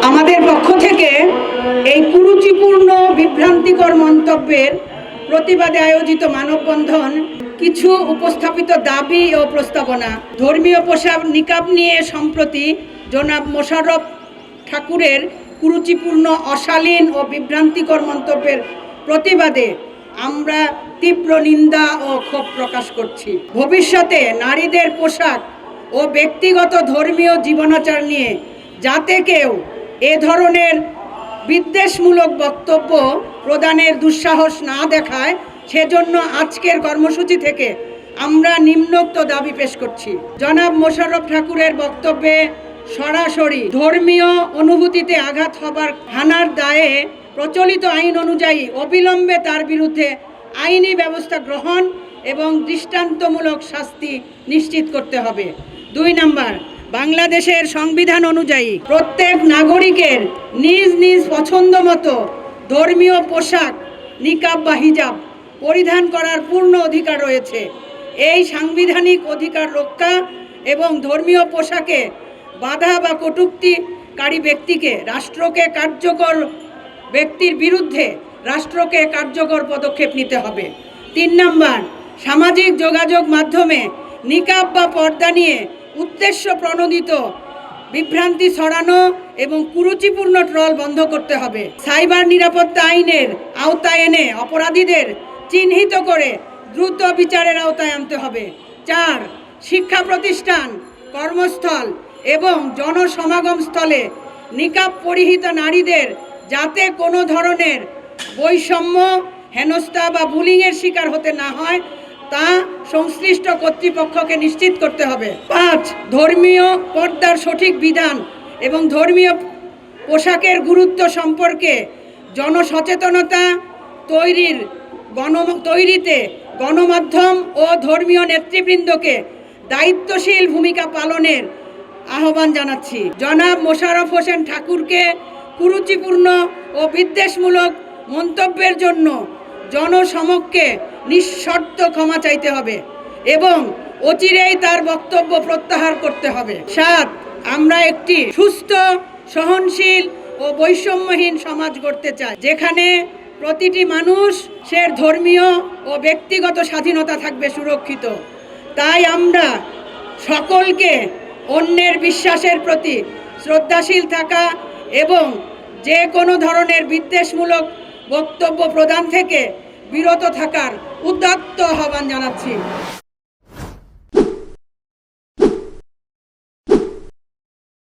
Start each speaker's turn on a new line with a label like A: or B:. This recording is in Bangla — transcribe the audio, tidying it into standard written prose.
A: আমাদের পক্ষ থেকে এই কুরুচিপূর্ণ বিভ্রান্তিকর মন্তব্যের প্রতিবাদে আয়োজিত মানববন্ধন কিছু উপস্থাপিত দাবি ও প্রস্তাবনা, ধর্মীয় পোশাক নিকাব নিয়ে সম্প্রতি জনাব মোশাররফ ঠাকুরের কুরুচিপূর্ণ অশালীন ও বিভ্রান্তিকর মন্তব্যের প্রতিবাদে আমরা তীব্র নিন্দা ও ক্ষোভ প্রকাশ করছি। ভবিষ্যতে নারীদের পোশাক ও ব্যক্তিগত ধর্মীয় জীবনাচার নিয়ে যাতে কেউ এ ধরনের বিদ্বেষমূলক বক্তব্য প্রদানের দুঃসাহস না দেখায়, সেজন্য আজকের কর্মসূচি থেকে আমরা নিম্নোক্ত দাবি পেশ করছি। জনাব মোশাররফ ঠাকুরের বক্তব্যে সরাসরি ধর্মীয় অনুভূতিতে আঘাত হবার হানার দায়ে প্রচলিত আইন অনুযায়ী অবিলম্বে তার বিরুদ্ধে আইনি ব্যবস্থা গ্রহণ এবং দৃষ্টান্তমূলক শাস্তি নিশ্চিত করতে হবে। 2 নম্বর, বাংলাদেশের সংবিধান অনুযায়ী প্রত্যেক নাগরিকের নিজ নিজ পছন্দ মতো ধর্মীয় পোশাক, নিকাব বা হিজাব পরিধান করার পূর্ণ অধিকার রয়েছে। এই সাংবিধানিক অধিকার রক্ষা এবং ধর্মীয় পোশাকে বাধা বা কটূক্তিকারী ব্যক্তির বিরুদ্ধে রাষ্ট্রকে কার্যকর পদক্ষেপ নিতে হবে। 3 নম্বর, সামাজিক যোগাযোগ মাধ্যমে নিকাব বা পর্দা নিয়ে উদ্দেশ্য প্রণোদিত বিভ্রান্তি ছড়ানো এবং কুরুচিপূর্ণ ট্রল বন্ধ করতে হবে। সাইবার নিরাপত্তা আইনের আওতায় এনে অপরাধীদের চিহ্নিত করে দ্রুত বিচারের আওতায় আনতে হবে। 4, শিক্ষা প্রতিষ্ঠান, কর্মস্থল এবং জনসমাগম স্থলে নিকাব পরিহিত নারীদের যাতে কোনো ধরনের বৈষম্য, হেনস্থা বা বুলিংয়ের শিকার হতে না হয় তা সংশ্লিষ্ট কর্তৃপক্ষকে নিশ্চিত করতে হবে। 5, ধর্মীয় পর্দার সঠিক বিধান এবং ধর্মীয় পোশাকের গুরুত্ব সম্পর্কে জনসচেতনতা তৈরিতে গণমাধ্যম ও ধর্মীয় নেতৃবৃন্দকে দায়িত্বশীল ভূমিকা পালনের আহ্বান জানাচ্ছি। জনাব মোশাররফ হোসেন ঠাকুরকে কুরুচিপূর্ণ ও বিদ্বেষমূলক মন্তব্যের জন্য জনসমক্ষে নিঃশর্ত ক্ষমা চাইতে হবে এবং অচিরেই তার বক্তব্য প্রত্যাহার করতে হবে। 7, আমরা একটি সুস্থ, সহনশীল ও বৈষম্যহীন সমাজ গড়তে চাই, যেখানে প্রতিটি মানুষের ধর্মীয় ও ব্যক্তিগত স্বাধীনতা থাকবে সুরক্ষিত। তাই আমরা সকলকে অন্যের বিশ্বাসের প্রতি শ্রদ্ধাশীল থাকা এবং যে কোনো ধরনের বিদ্বেষমূলক বক্তব্য প্রদান থেকে বিরত থাকার উদাত্ত আহ্বান জানাচ্ছি।